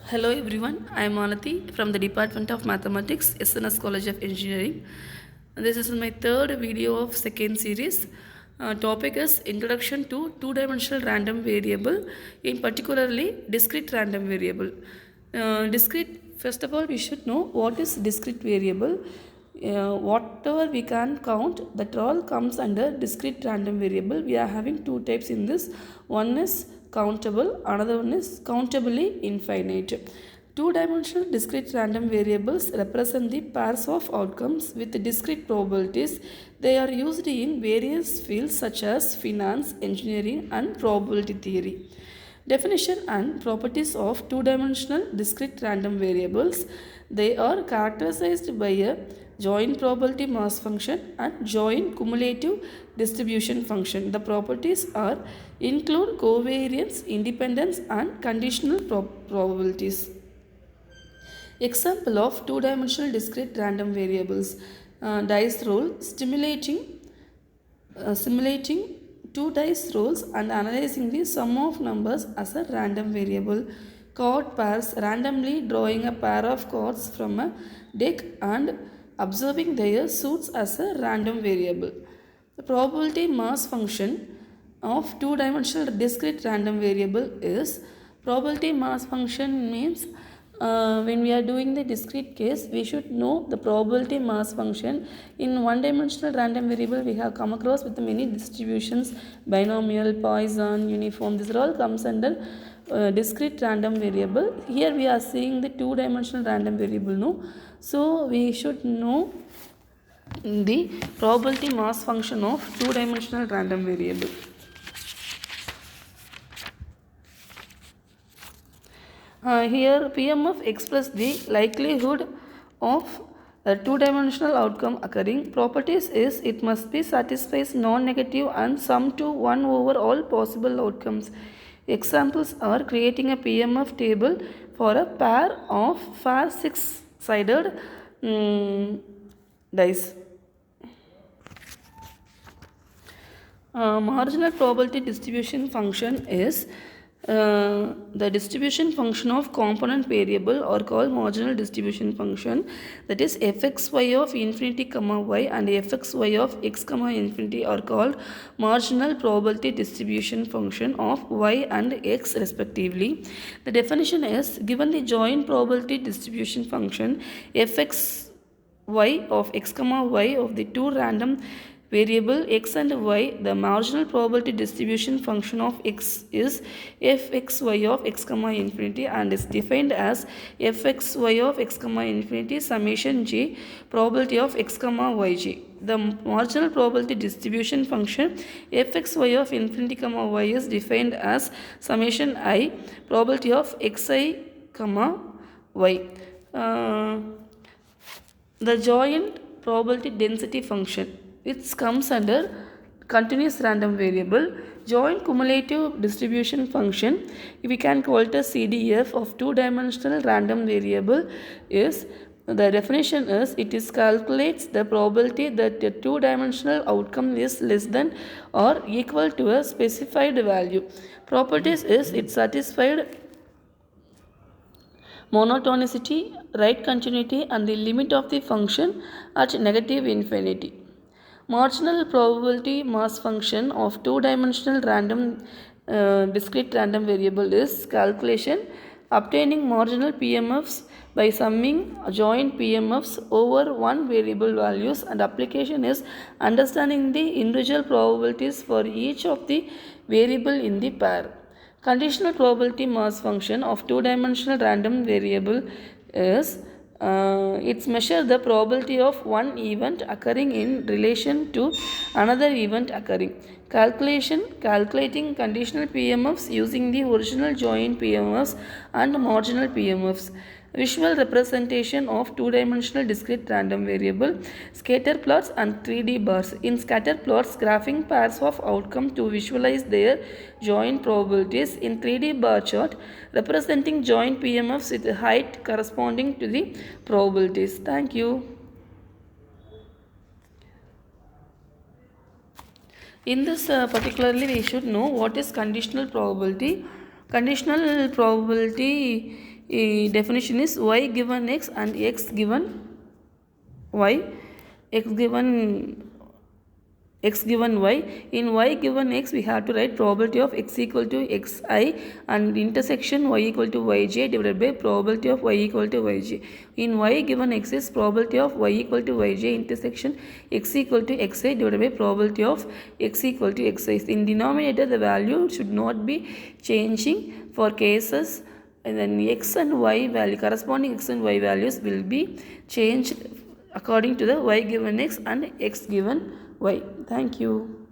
Hello everyone, I am R.Malathy from the Department of Mathematics, SNS College of Engineering. This is my third video of second series. Topic is Introduction to Two-Dimensional Random Variable, in particularly Discrete Random Variable. First of all, we should know what is discrete variable. Whatever we can count, that all comes under discrete random variable. We are having two types in this. One is countable, another one is countably infinite. Two-dimensional discrete random variables represent the pairs of outcomes with discrete probabilities. They are used in various fields such as finance, engineering, and probability theory. Definition and properties of two-dimensional discrete random variables. They are characterized by a joint probability mass function and joint cumulative distribution function. The properties are include covariance, independence, and conditional probabilities. Example of two-dimensional discrete random variables. Dice roll simulating two dice rolls and analyzing the sum of numbers as a random variable. Card pairs, randomly drawing a pair of cards from a deck and observing their suits as a random variable. The probability mass function of two-dimensional discrete random variable is probability mass function means when we are doing the discrete case, we should know the probability mass function. In one-dimensional random variable, we have come across with many distributions, binomial, Poisson, uniform. These are all comes under discrete random variable. Here we are seeing the two-dimensional random variable. No, so we should know the probability mass function of two-dimensional random variable. Here PMF express the likelihood of a two-dimensional outcome occurring. Properties is it must be satisfies non-negative and sum to 1 over all possible outcomes. Examples are creating a PMF table for a pair of fair six-sided dice. Marginal probability distribution function is the distribution function of component variable are called marginal distribution function, that is fxy of infinity comma y and fxy of x comma infinity are called marginal probability distribution function of y and x respectively. The definition is given the joint probability distribution function fxy of x comma y of the two random variable x and y, the marginal probability distribution function of x is fxy of x comma infinity and is defined as fxy of x comma infinity summation j probability of x comma yj. The marginal probability distribution function fxy of infinity comma y is defined as summation I probability of xi comma y. The joint probability density function, which comes under continuous random variable, joint cumulative distribution function, we can call it a CDF of two-dimensional random variable is, the definition is it is calculates the probability that a two-dimensional outcome is less than or equal to a specified value. Properties is it satisfied monotonicity, right continuity and the limit of the function at negative infinity. Marginal probability mass function of two-dimensional random discrete random variable is calculation obtaining marginal PMFs by summing joint PMFs over one variable values, and application is understanding the individual probabilities for each of the variable in the pair. Conditional probability mass function of two-dimensional random variable is it's measure the probability of one event occurring in relation to another event occurring. Calculating conditional PMFs using the original joint PMFs and marginal PMFs. Visual representation of two-dimensional discrete random variable, scatter plots and 3D bars. In scatter plots, graphing pairs of outcome to visualize their joint probabilities. In 3D bar chart, representing joint PMFs with height corresponding to the probabilities. Thank you. In this particularly we should know what is conditional probability. Conditional probability definition is y given x and x given y, x given y. In y given x, we have to write probability of x equal to xi and intersection y equal to yj divided by probability of y equal to yj. In y given x is probability of y equal to yj intersection x equal to xi divided by probability of x equal to xi. In denominator, the value should not be changing for cases, and then x and y value, corresponding x and y values will be changed according to the y given x and x given y. Thank you.